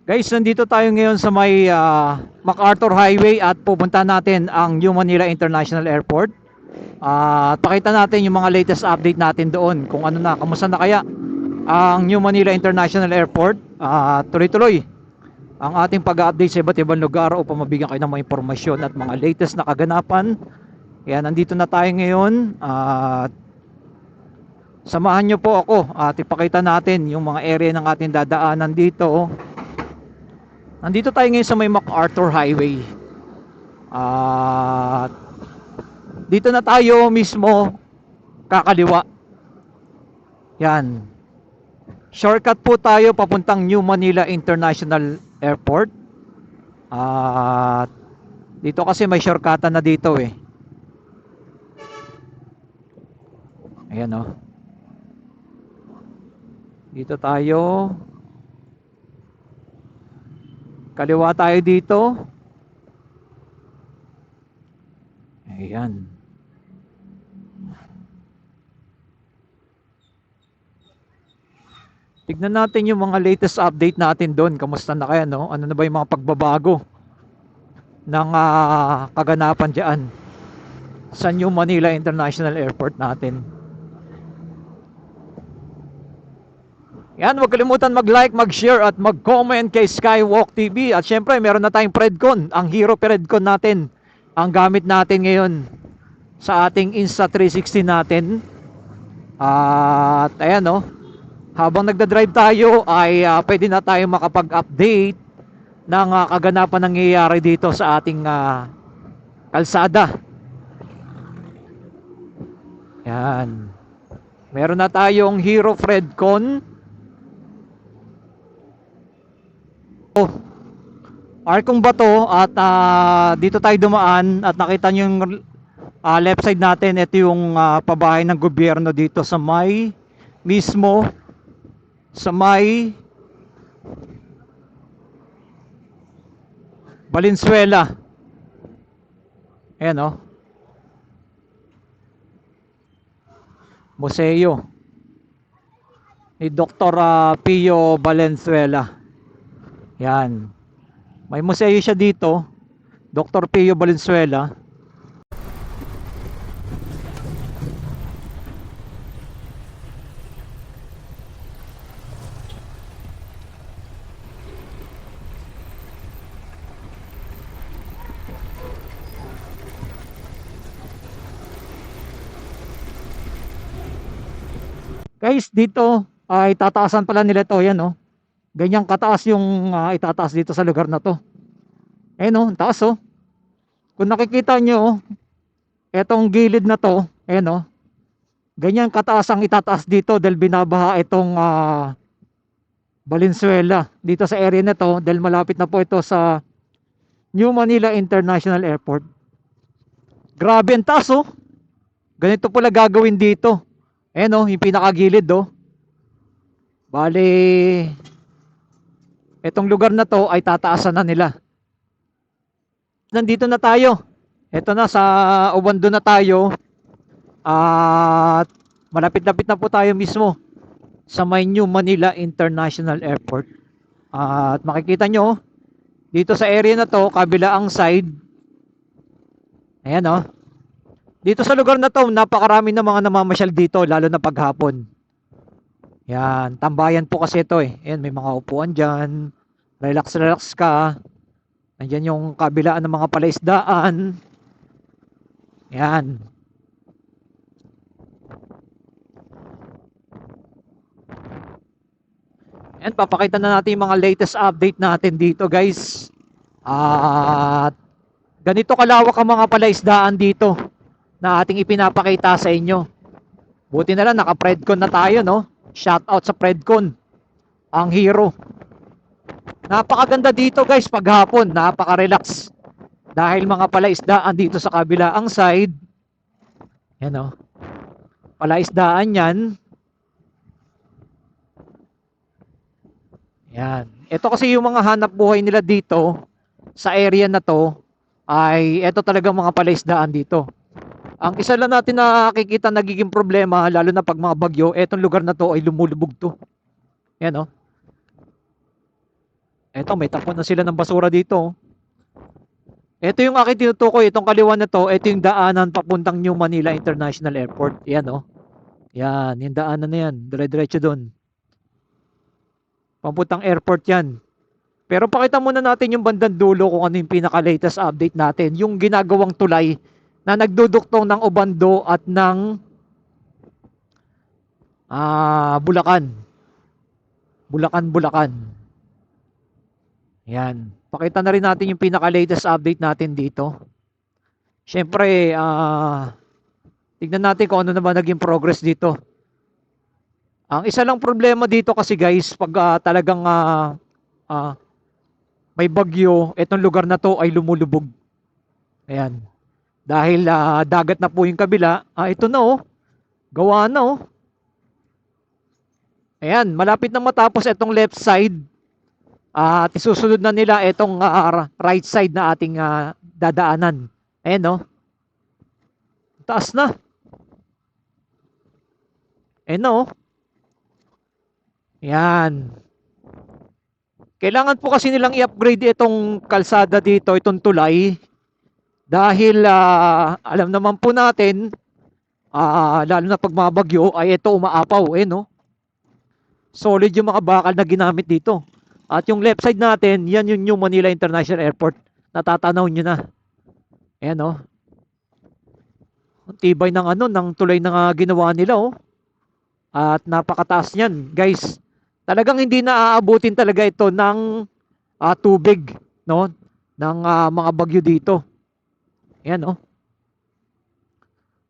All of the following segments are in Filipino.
Guys, nandito tayo ngayon sa may MacArthur Highway at pupunta natin ang New Manila International Airport. At pakita natin yung mga latest update natin doon kung ano na, kamusta na kaya ang New Manila International Airport. Tuloy-tuloy ang ating pag-update sa iba't ibang lugar upang mabigyan kayo ng mga impormasyon at mga latest na kaganapan. Yan, nandito na tayo ngayon at samahan nyo po ako at ipakita natin yung mga area ng ating dadaanan dito. Nandito tayo ngayon sa may MacArthur Highway. At dito na tayo mismo kakaliwa. Yan. Shortcut po tayo papuntang New Manila International Airport. At dito kasi may shortcutan na dito eh. Ayan o. Dito tayo. Kaliwa tayo dito. Ayan. Tignan natin yung mga latest update natin doon. Kamusta na kaya, no? Ano na ba yung mga pagbabago ng kaganapan dyan sa New Manila International Airport natin. Yan, huwag kalimutan mag-like, mag-share at mag-comment kay Skywalk TV. At syempre, meron na tayong Predcon, ang Hero Predcon natin. Ang gamit natin ngayon sa ating Insta360 natin. At ayan no, habang nagda-drive tayo ay pwede na tayo makapag-update ng kaganapan nangyayari dito sa ating kalsada. Yan. Meron na tayong Hero Predcon. Arkong bato at dito tayo dumaan at nakita nyo yung left side natin. Ito yung pabahay ng gobyerno dito sa may mismo sa may Valenzuela. Ayan o, museo ni Dr. Pio Valenzuela. Yan. May museo siya dito, Dr. Pio Valenzuela. Guys, dito ay tataasan pala nila to. Yan oh. Ganyang kataas yung itataas dito sa lugar na to. Ayan o, taas o. Kung nakikita nyo, etong gilid na to, ayan o, ganyan kataas ang itataas dito dahil binabaha itong Valenzuela. Dito sa area na to, dahil malapit na po ito sa New Manila International Airport. Grabe ang taas o. Ganito pala gagawin dito. Ayan o, yung pinakagilid o. Bale, etong lugar na to ay tataasan na nila. Nandito na tayo. Ito na, sa Obando na tayo. At malapit-lapit na po tayo mismo sa may New Manila International Airport. At makikita nyo, dito sa area na to, kabilaang side. Ayan o. Dito sa lugar na to, napakarami na mga namamasyal dito, lalo na paghapon. Yan, tambayan po kasi ito eh. Ayan, may mga upuan dyan. Relax ka. Nandiyan yung kabilaan ng mga palaisdaan. Yan. Yan, papakita na natin yung mga latest update natin dito guys. At ganito kalawak ang mga palaisdaan dito na ating ipinapakita sa inyo. Buti na lang naka-Predcon na tayo no. Shout out sa Predcon, ang hero. Napakaganda dito guys paghapon, napaka-relax. Dahil mga palaisdaan dito sa kabilaang side. Yan o. Palaisdaan yan. Yan. Ito kasi yung mga hanap buhay nila dito sa area na to ay ito talaga mga palaisdaan dito. Ang isa lang natin na nakikita nagiging problema, lalo na pag mga bagyo, etong lugar na to ay lumulubog to. Yan o. Eto, may tapon na sila ng basura dito. Ito yung aking tinutukoy, itong kaliwa na to, ito yung daanan papuntang New Manila International Airport. Yan oh. Yan, yung daanan na yan. Dire-diretso doon. Papuntang airport yan. Pero pakita muna natin yung bandang dulo kung ano yung pinaka-latest update natin. Yung ginagawang tulay na nagduduktong ng Obando at ng Bulacan. Bulacan. Yan. Pakita na rin natin yung pinaka-latest update natin dito. Siyempre, tignan natin kung ano naman naging progress dito. Ang isa lang problema dito kasi guys, pag talagang may bagyo, itong lugar na to ay lumulubog. Ayan. Dahil dagat na po yung kabila, ito na oh. Gawa na oh. Ayan, malapit na matapos itong left side. At isusunod na nila itong right side na ating dadaanan. Ayan oh. Taas na. Ayan oh. Yan. Kailangan po kasi nilang i-upgrade itong kalsada dito, itong tulay. Dahil alam naman po natin, lalo na pag mabagyo, ay ito umaapaw. No? Solid yung mga bakal na ginamit dito. At yung left side natin, yan yung New Manila International Airport. Natatanaw nyo na. Ayan o. Ang tibay ng ng tulay na ginawa nila oh. At napakataas niyan, guys. Talagang hindi na aabutin talaga ito ng tubig, no? Ng mga bagyo dito. Ayan, oh.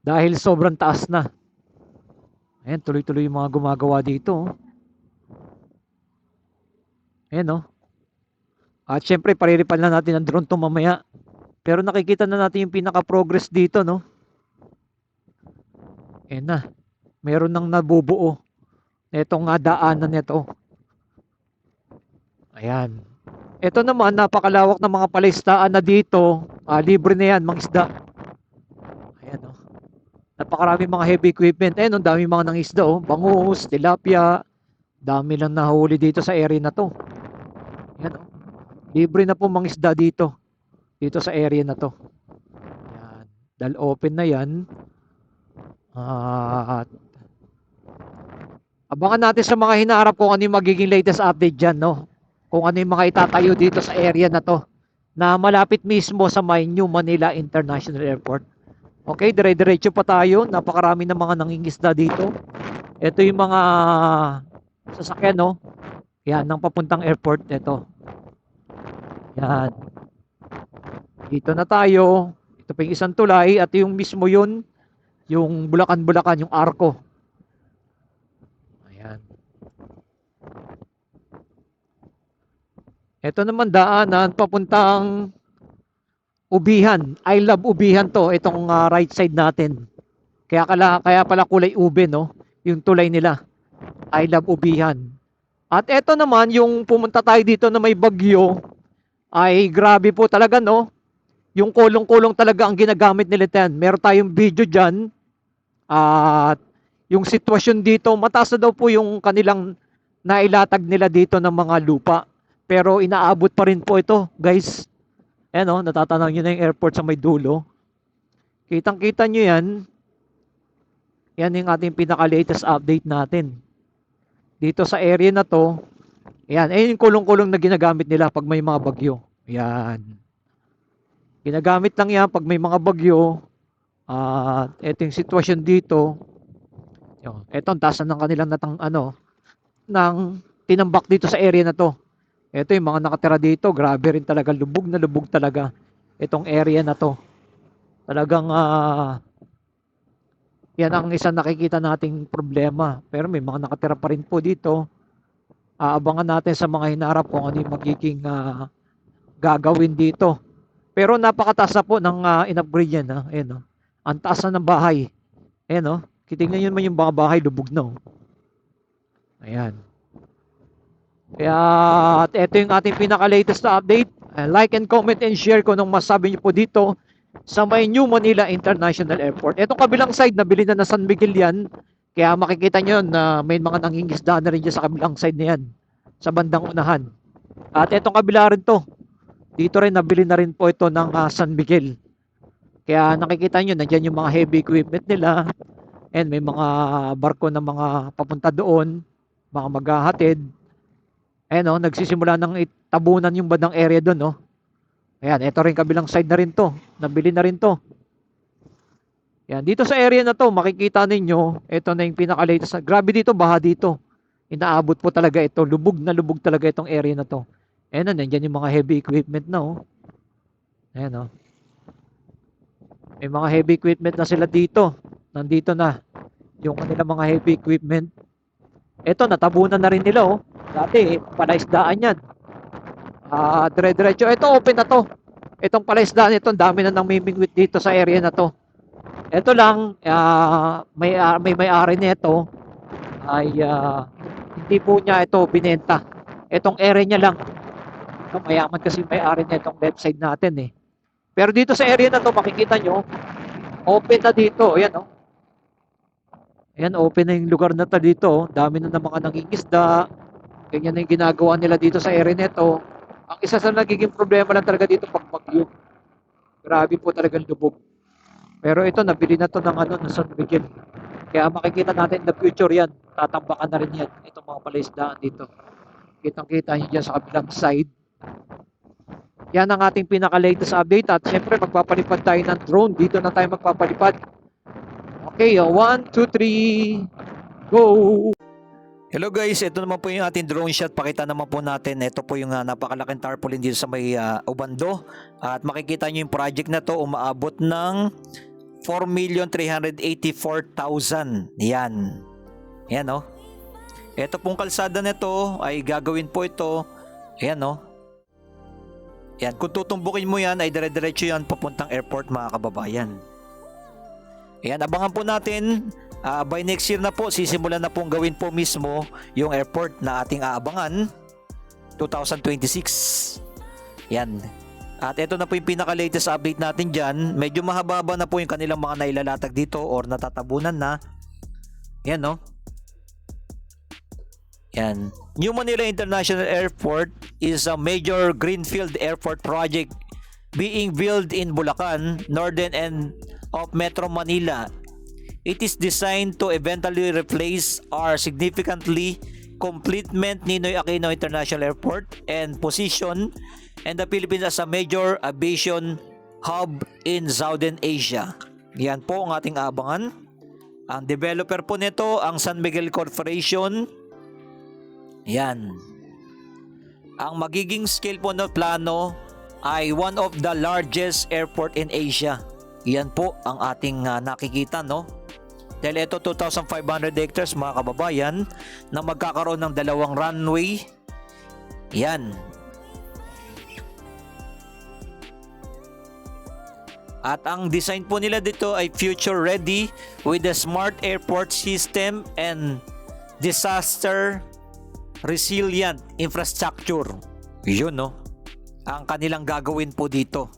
Dahil sobrang taas na. Ayan, tuloy-tuloy yung mga gumagawa dito. Oh. Ayan, oh. At syempre, pariripal na natin ang drone to mamaya. Pero nakikita na natin yung pinaka-progress dito, no? Ayan na. Meron nang nabubuo. Itong daanan nito. Ayan. Ito naman, napakalawak ng mga palaistaan na dito. Libre na yan, mga isda. Ayan o. Napakarami mga heavy equipment. Ayan o, dami mga nangisda o. Bangus, tilapia. Dami lang nahuli dito sa area na to. Ayan o. Libre na po mga isda dito. Dito sa area na to. Ayan. Dahil open na yan. At abangan natin sa mga hinaharap kung ano yung magiging latest update dyan, no? Kung ano yung mga itatayo dito sa area na to na malapit mismo sa may New Manila International Airport. Okay, dire-diretso pa tayo. Napakarami ng mga nangingisda dito. Ito yung mga sasakyan, no? Yan, ng papuntang airport. Ito. Yan. Dito na tayo. Ito pa yung isang tulay at yung mismo yun, yung Bulacan, yung Arco. Ayan. Ito naman daanan papuntang Ubihan. I love Ubihan to. Itong right side natin. Kaya pala kulay ube, no? Yung tulay nila. I love Ubihan. At ito naman, yung pumunta tayo dito na may bagyo, ay grabe po talaga, no? Yung kulong-kulong talaga ang ginagamit nila yan. Meron tayong video dyan. At yung sitwasyon dito, mataas na daw po yung kanilang nailatag nila dito ng mga lupa. Pero inaabot pa rin po ito, guys. Ayan o, natatanaw nyo na yung airport sa may dulo. Kitang-kita nyo yan. Yan yung ating pinaka-latest update natin. Dito sa area na to, ayan, yung kulong-kulong na ginagamit nila pag may mga bagyo. Ayan. Ginagamit lang yan pag may mga bagyo. At ito yung sitwasyon dito. Ito ang taas ng kanilang ng tinambak dito sa area na to. Ito yung mga nakatira dito, grabe rin talaga, lubog na lubog talaga itong area na to. Talagang yan ang isang nakikita nating problema. Pero may mga nakatira pa rin po dito. Aabangan natin sa mga hinarap kung ano yung magiging gagawin dito. Pero napakataas na po ng in-upgrade yan. Ayan, ang taas na ng bahay. Ayan, kitingnan nyo naman yung mga bahay, lubog na. Ayan. Kaya ito yung ating pinaka-latest na update. Like and comment and share kung anong masabi nyo po dito sa may New Manila International Airport. Itong kabilang side, nabili na San Miguel yan. Kaya makikita nyo na may mga nangingisda na rin dyan sa kabilang side na yan. Sa bandang unahan. At etong kabila rin to. Dito rin nabili na rin po ito ng San Miguel. Kaya nakikita nyo, nandiyan yung mga heavy equipment nila. And may mga barko na mga papunta doon, mga maghahatid. Ayan o, nagsisimula ng tabunan yung bandang area doon, no? Ayan, ito rin kabilang side na rin to. Nabili na rin to. Ayan, dito sa area na to, makikita ninyo, ito na yung pinaka-latest. Grabe dito, baha dito. Inaabot po talaga ito. Lubog na lubog talaga itong area na to. Ayan na, nandyan yung mga heavy equipment na, oh. Ayan, oh. May mga heavy equipment na sila dito. Nandito na yung kanilang mga heavy equipment. Ito, natabunan na rin nila, oh. Dati, palaisdaan yan. Dire-diretso. Ito, open na to. Itong palaisdaan ito, dami na nang mimingwit dito sa area na to. Ito lang, may-ari nito ay hindi po niya ito binenta. Itong area niya lang. No, mayaman kasi may-ari nitong left side natin eh. Pero dito sa area na to, makikita nyo, open na dito. Ayan, oh. Ayan, open na yung lugar na to dito. Oh. Dami na ng mga nangingisda. Ganyan na yung ginagawa nila dito sa area nito. Ang isa sa nagiging problema lang talaga dito pag bagyo. Grabe po talaga lubog. Pero ito, nabili na to ng ng San Miguel. Kaya makikita natin in the future yan. Tatambakan na rin yan. Itong mga palaisdaan dito. Kitang-kita nyo dyan sa kabilang side. Yan ang ating pinaka-latest update. At syempre, magpapalipad tayo ng drone. Dito na tayo magpapalipad. Okay, 1, 2, 3, go! Hello guys, ito naman po yung ating drone shot. Pakita naman po natin, ito po yung napakalaking tarpaulin dito sa may Obando. At makikita nyo yung project na to, umaabot ng 4,384,000. Yan. Yan, oh. Ito pong kalsada nito ay gagawin po ito. Yan, oh. Yan, kung tutumbukin mo yan ay dire-diretso yan papuntang airport, mga kababayan. Yan, abangan po natin. By next year na po, sisimulan na pong gawin po mismo yung airport na ating aabangan. 2026. Yan. At ito na po yung pinaka-latest update natin dyan. Medyo mahaba na po yung kanilang mga nailalatag dito or natatabunan na. Yan, no? Yan. New Manila International Airport is a major greenfield airport project being built in Bulacan, northern end of Metro Manila. It is designed to eventually replace or significantly complement Ninoy Aquino International Airport and position and the Philippines as a major aviation hub in Southern Asia. Yan po ang ating abangan. Ang developer po nito, ang San Miguel Corporation. Yan. Ang magiging scale po ng plano ay one of the largest airport in Asia. Yan po ang ating nakikita, no? Dahil ito 2,500 hectares, mga kababayan, na magkakaroon ng 2 runway. Yan. At ang design po nila dito ay future ready with a smart airport system and disaster resilient infrastructure. Yun, no? Ang kanilang gagawin po dito.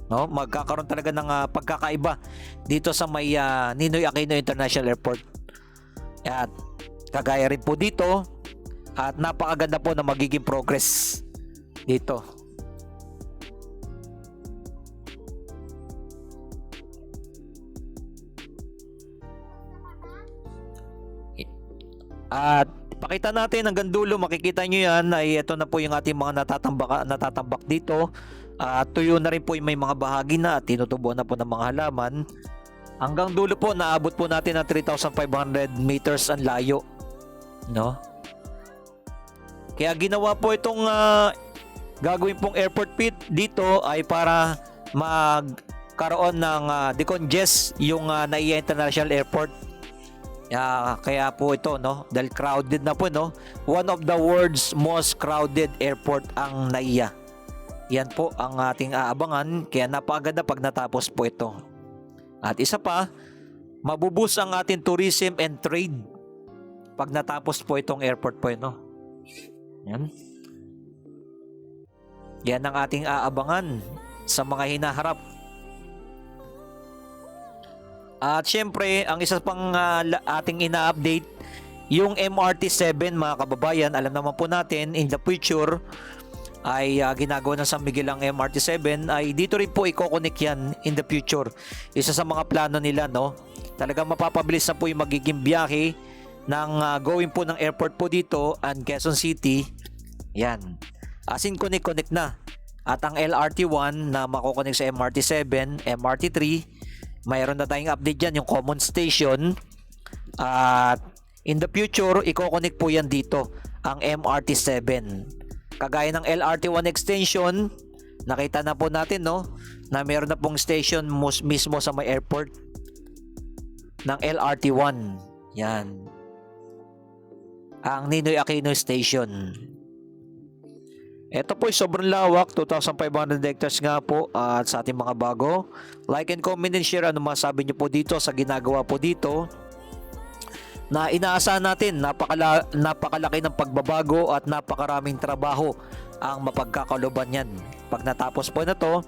No, magkakaroon talaga ng pagkakaiba dito sa may Ninoy Aquino International Airport. At kagaya rin po dito at napakaganda po na magiging progress dito. At pakita natin hanggang dulo, makikita nyo yan ay ito na po yung ating mga natatambak dito. Tuyo na rin po yung may mga bahagi na at tinutubuan na po ng mga halaman. Hanggang dulo po, naabot po natin ng 3,500 meters ang layo, no? Kaya ginawa po itong gagawin pong airport pit dito ay para magkaroon ng decongest yung NAIA International Airport. Kaya po ito, no, dahil crowded na po, no, one of the world's most crowded airport ang NAIA. Yan po ang ating aabangan, kaya napakaganda pag natapos po ito. At isa pa, mabubus ang ating tourism and trade pag natapos po itong airport po, no? Yan. Yan ang ating aabangan sa mga hinaharap. At syempre, ang isa pang ating ina-update Yung MRT-7 mga kababayan, alam naman po natin in the future ay ginagawa ng San Miguel ang MRT-7, ay dito rin po i-connect yan in the future. Isa sa mga plano nila, no? Talagang mapapabilis na po yung magiging biyahe ng going po ng airport po dito and Quezon City. Yan. As in connect na. At ang LRT1 na makokonek sa MRT7, MRT3, mayroon na tayong update dyan, yung common station. At in the future, i-connect po yan dito, ang MRT7. Kagaya ng LRT1 extension, nakita na po natin, no, na meron na pong station mismo sa may airport ng LRT1. Yan. Ang Ninoy Aquino Station. Ito po ay sobrang lawak, 2,500 hectares nga po. At sa ating mga bago, like and comment and share ano masabi nyo po dito sa ginagawa po dito, na inaasahan natin napakalaki ng pagbabago at napakaraming trabaho ang mapagkakaluban yan pag natapos po na to.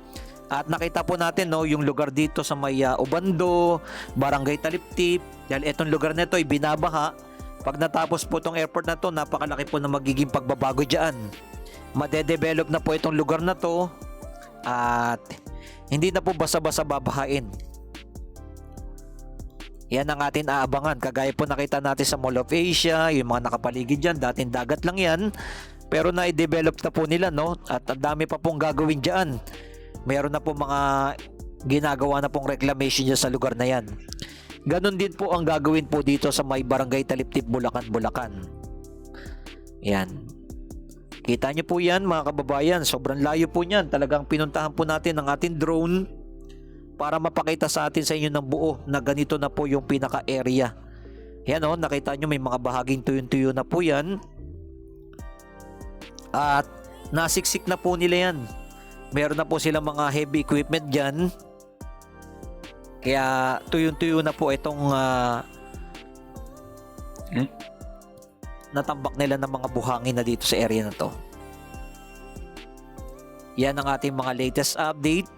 At nakita po natin, no, yung lugar dito sa may Ubando, Barangay Taliptip, dahil itong lugar na ito ay binabaha. Pag natapos po itong airport na to, napakalaki po na magiging pagbabago dyan. Madedevelop na po itong lugar na to at hindi na po basa-basa babahain. Yan ang atin aabangan. Kagaya po nakita natin sa Mall of Asia, yung mga nakapaligid dyan, dating dagat lang yan, pero na-develop na po nila, no? At ang dami pa pong gagawin dyan. Meron na po mga ginagawa na pong reclamation dyan sa lugar na yan. Ganon din po ang gagawin po dito sa may Barangay Taliptip, Bulacan. Yan. Kita nyo po yan mga kababayan, sobrang layo po niyan. Talagang pinuntahan po natin ang ating drone para mapakita sa atin sa inyo ng buo na ganito na po yung pinaka-area. Yan o, nakita nyo may mga bahaging tuyo-tuyo na po yan. At nasiksik na po nila yan. Meron na po silang mga heavy equipment dyan. Kaya tuyo-tuyo na po itong natambak nila ng mga buhangin na dito sa area na to. Yan ang ating mga latest update.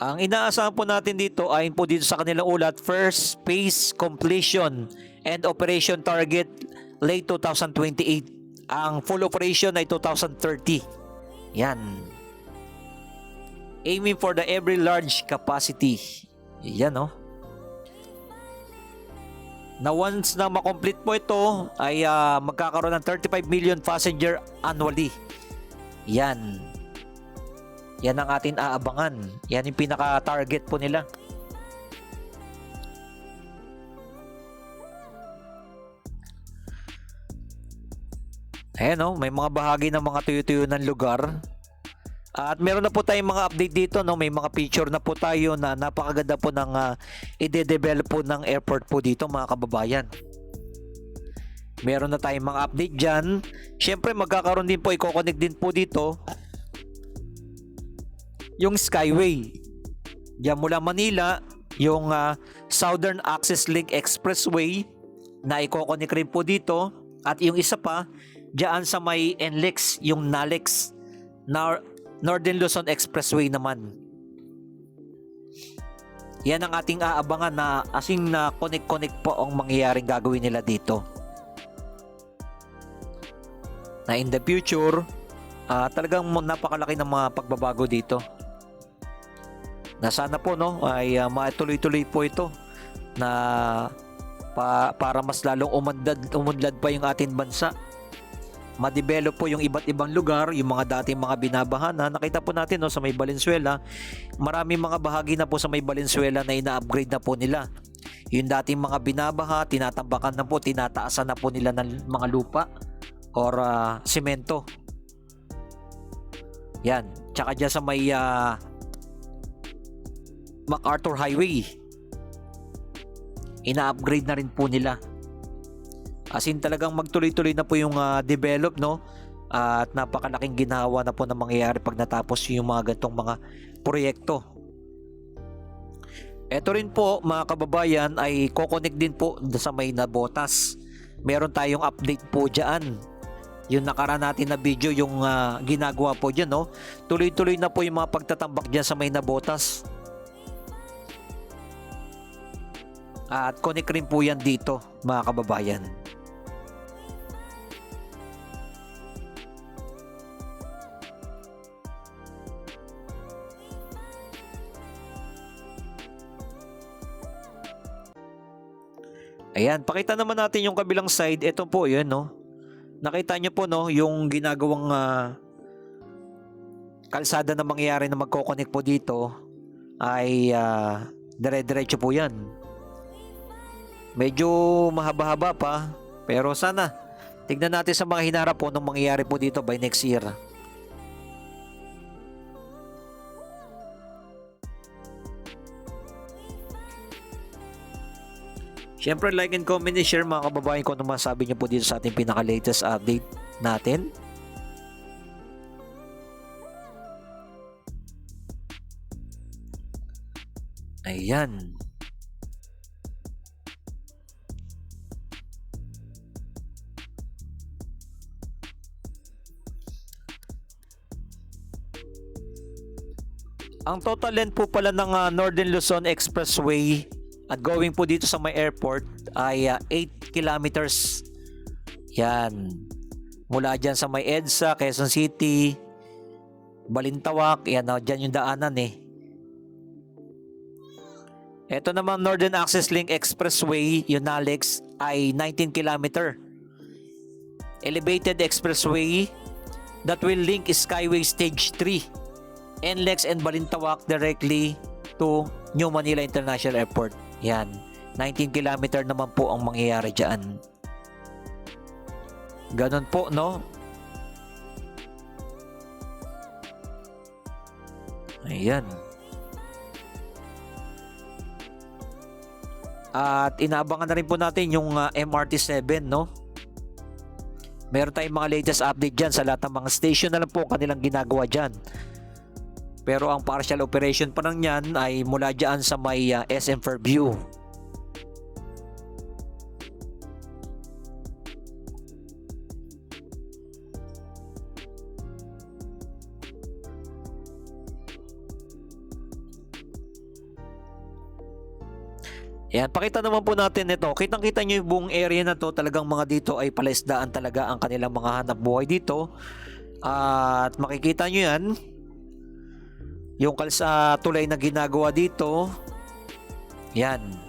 Ang inaasahan po natin dito ayon po dito sa kanilang ulat, first phase completion and operation target late 2028. Ang full operation ay 2030. Yan. Aiming for the every large capacity. Yan, no? Na once na makomplete po ito ay magkakaroon ng 35 million passenger annually. Yan. Yan ang atin aabangan. Yan yung pinaka-target po nila. Ayan, no? May mga bahagi ng mga tuyo-tuyo ng lugar. At meron na po tayong mga update dito, no? May mga picture na po tayo na napakaganda po ng ide-develop po ng airport po dito mga kababayan. Meron na tayong mga update dyan. Siyempre magkakaroon din po, i-connect din po dito yung Skyway. Diyan mula Manila, yung Southern Access Link Expressway na i-connect rin po dito. At yung isa pa, diyan sa may NLEX, yung NALEX, Northern Luzon Expressway naman. Yan ang ating aabangan na asing na connect po ang mangyayaring gagawin nila dito. Na in the future, talagang napakalaki ng mga pagbabago dito. Na sana po, no, ay matuloy-tuloy po ito na para mas lalong umunlad pa yung ating bansa. Ma-develop po yung iba't ibang lugar, yung mga dating mga binabahan na nakita po natin, no, sa may Valenzuela. Maraming mga bahagi na po sa may Valenzuela na ina-upgrade na po nila. Yung dating mga binabaha, tinatambakan na po, tinataasan na po nila ng mga lupa or semento. Yan. Tsaka dyan sa may MacArthur Highway, ina-upgrade na rin po nila. As in talagang magtuloy-tuloy na po yung develop, no? At napakalaking ginawa na po na mangyayari pag natapos yung mga gantong mga proyekto. Ito rin po mga kababayan ay ko-connect din po sa may Nabotas. Meron tayong update po dyan. yung nakaraan natin na video, yung ginagawa po dyan, no? Tuloy-tuloy na po yung mga pagtatambak dyan sa may Nabotas. At connect rin po yan dito, mga kababayan. Ayan, pakita naman natin yung kabilang side. Ito po, yun, no? Nakita nyo po, no, yung ginagawang kalsada na mangyayari na magkoconnect po dito ay dire-diretso po yan. Medyo mahaba-haba pa, pero sana tignan natin sa mga hinarap po nung mangyayari po dito by next year. Siyempre, like and comment and share mga kababayan ko ano masabi niyo po dito sa ating pinaka-latest update natin. Ayan. Ang total length po pala ng Northern Luzon Expressway at going po dito sa may airport ay 8 kilometers. Yan. Mula dyan sa may EDSA, Quezon City, Balintawak. Yan, dyan yung daanan eh. Ito naman Northern Access Link Expressway, yung NALEX, ay 19 kilometer. Elevated Expressway that will link Skyway Stage 3, NLEX and Balintawak directly to New Manila International Airport. Yan. 19 kilometer naman po ang mangyayari dyan. Ganon po, no? Ayan. At inaabangan na rin po natin yung MRT7, no? Meron tayong mga latest update dyan sa lahat ng mga station na lang po kanilang ginagawa dyan. Pero ang partial operation pa lang yan ay mula dyan sa may SM Fairview. Yan, pakita naman po natin ito. Kitang-kita nyo yung buong area na to. Talagang mga dito ay palaisdaan talaga ang kanilang mga hanap buhay dito. At makikita nyo yan. Yung tulay na ginagawa dito. Yan.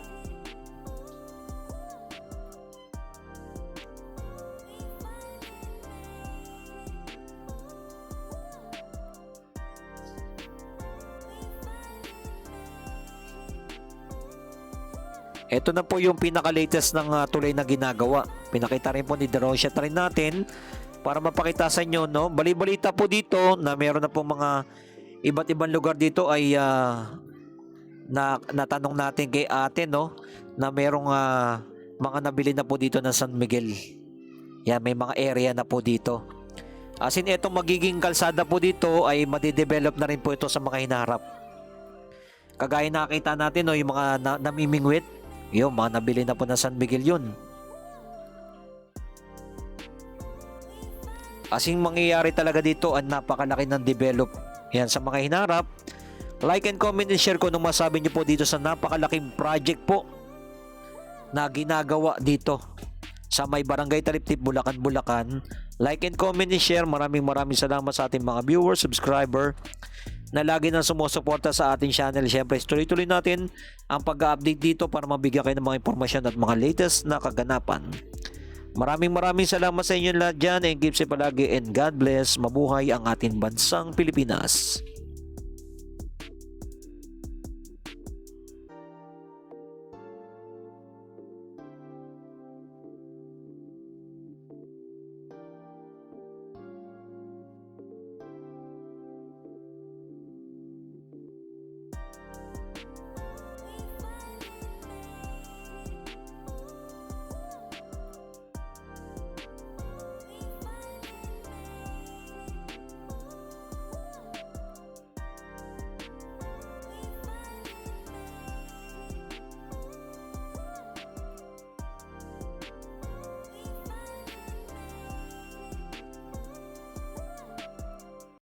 Ito na po yung pinaka-latest ng tulay na ginagawa. Pinakita rin po ni Derosha rin natin para mapakita sa inyo, no? Bali-balita po dito na meron na po mga iba't ibang lugar dito ay natanong natin kay ate, no, na merong mga nabili na po dito ng San Miguel. Yan, may mga area na po dito. As in, itong magiging kalsada po dito ay madidevelop na rin po ito sa mga hinaharap. Kagaya nakita natin, no, yung mga namimingwit, yung mga nabili na po ng San Miguel yun. As in, mangyayari talaga dito ang napakalaki ng develop. Yan, sa mga hinarap, like and comment and share ko nung masabi nyo po dito sa napakalaking project po na ginagawa dito sa may Barangay Taliptip, Bulacan, Bulacan. Like and comment and share. Maraming salamat sa ating mga viewers, subscriber na lagi nang sumusuporta sa ating channel. Siyempre, tuloy-tuloy natin ang pag-update dito para mabigyan kayo ng mga impormasyon at mga latest na kaganapan. Maraming salamat sa inyo lahat dyan, and keep safe palagi, and God bless. Mabuhay ang ating bansang Pilipinas.